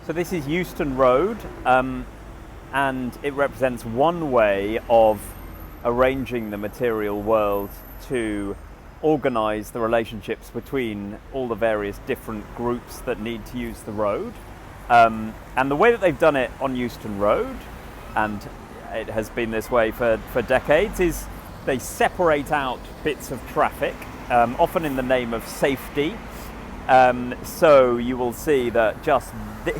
So this is Euston Road, and it represents one way of arranging the material world to organise the relationships between all the various different groups that need to use the road. And the way that they've done it on Euston Road, and it has been this way for decades, is they separate out bits of traffic, often in the name of safety. So you will see that just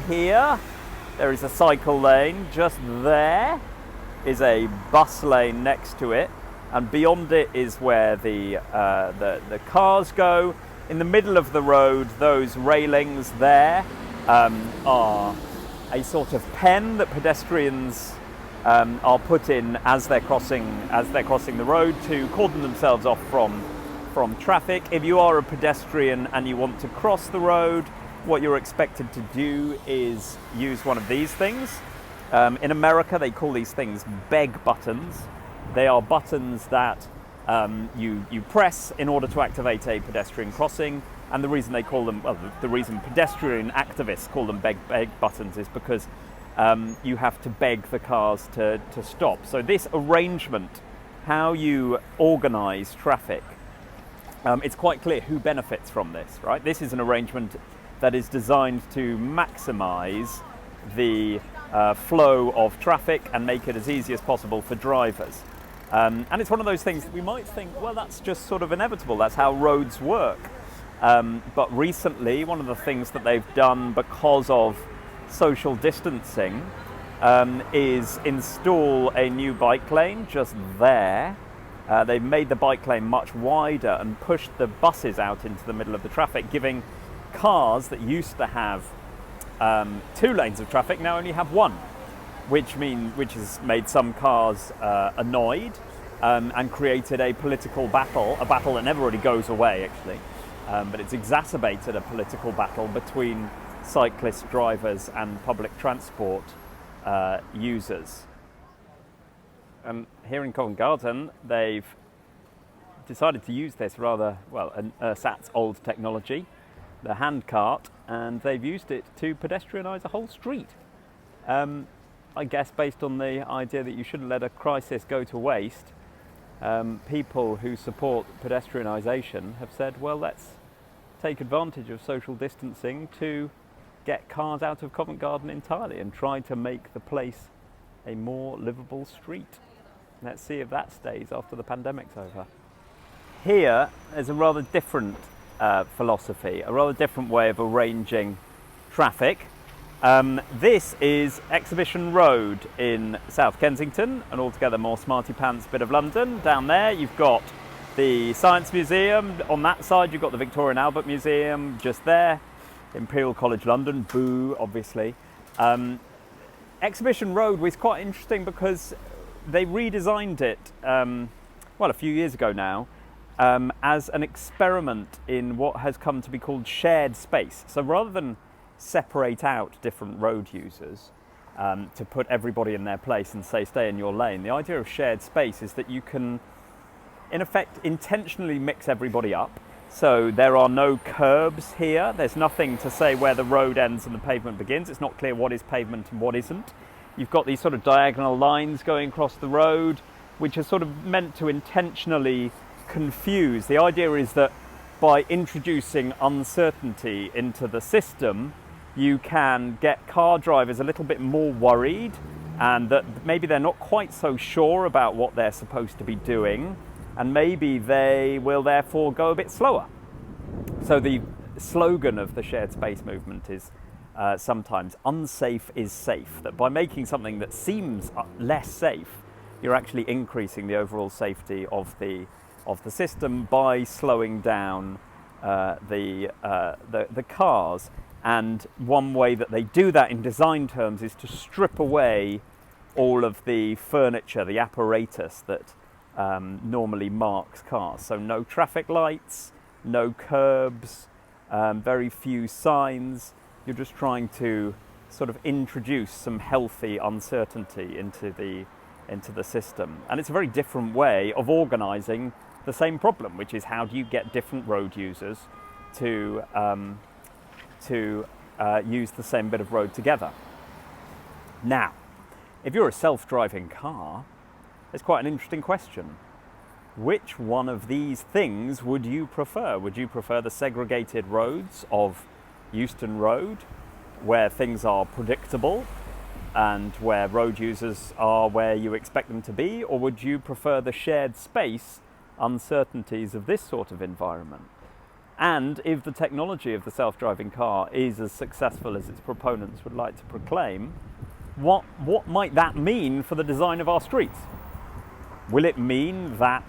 here there is a cycle lane, just there is a bus lane next to it, and beyond it is where the cars go. In the middle of the road, those railings there are a sort of pen that pedestrians are put in as they're crossing the road to cordon themselves off from traffic. If you are a pedestrian and you want to cross the road, what you're expected to do is use one of these things. In America, they call these things beg buttons. They are buttons that you press in order to activate a pedestrian crossing. And the reason they call them, the reason pedestrian activists call them beg buttons is because you have to beg the cars to stop. So this arrangement, how you organise traffic, it's quite clear who benefits from this, right? This is an arrangement that is designed to maximise the flow of traffic and make it as easy as possible for drivers. And it's one of those things that we might think, well, that's just sort of inevitable, that's how roads work. But recently, one of the things that they've done because of social distancing is install a new bike lane just there. They've made the bike lane much wider and pushed the buses out into the middle of the traffic, giving cars that used to have 2 lanes of traffic now only have 1, which has made some cars annoyed and created a political battle, a battle that never really goes away actually, but it's exacerbated a political battle between cyclist drivers and public transport users. And here in Covent Garden, they've decided to use this rather, well, an ersatz old technology, the hand cart, and they've used it to pedestrianise a whole street. I guess based on the idea that you shouldn't let a crisis go to waste, people who support pedestrianisation have said, well, let's take advantage of social distancing to get cars out of Covent Garden entirely and try to make the place a more livable street. Let's see if that stays after the pandemic's over. Here is a rather different philosophy, a rather different way of arranging traffic. This is Exhibition Road in South Kensington, an altogether more smarty pants bit of London. Down there you've got the Science Museum. On that side you've got the Victoria and Albert Museum just there. Imperial College London, boo, obviously. Exhibition Road was quite interesting because they redesigned it, a few years ago now, as an experiment in what has come to be called shared space. So rather than separate out different road users to put everybody in their place and say, stay in your lane, the idea of shared space is that you can, in effect, intentionally mix everybody up. So there are no curbs here. There's nothing to say where the road ends and the pavement begins. It's not clear what is pavement and what isn't. You've got these sort of diagonal lines going across the road, which are sort of meant to intentionally confuse. The idea is that by introducing uncertainty into the system, you can get car drivers a little bit more worried, and that maybe they're not quite so sure about what they're supposed to be doing, and maybe they will therefore go a bit slower. So the slogan of the shared space movement is sometimes unsafe is safe, that by making something that seems less safe, you're actually increasing the overall safety of the system by slowing down the cars. And one way that they do that in design terms is to strip away all of the furniture, the apparatus that normally marks cars. So no traffic lights, no curbs, very few signs. You're just trying to sort of introduce some healthy uncertainty into the system. And it's a very different way of organising the same problem, which is how do you get different road users to use the same bit of road together. Now, if you're a self-driving car, it's quite an interesting question. Which one of these things would you prefer? Would you prefer the segregated roads of Euston Road, where things are predictable and where road users are where you expect them to be, or would you prefer the shared space uncertainties of this sort of environment? And if the technology of the self-driving car is as successful as its proponents would like to proclaim, what might that mean for the design of our streets? Will it mean that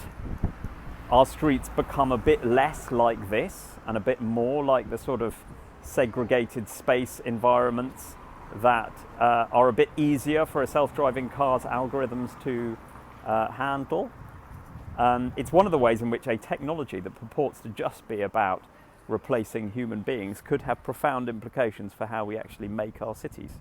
our streets become a bit less like this and a bit more like the sort of segregated space environments that are a bit easier for a self-driving car's algorithms to handle? It's one of the ways in which a technology that purports to just be about replacing human beings could have profound implications for how we actually make our cities.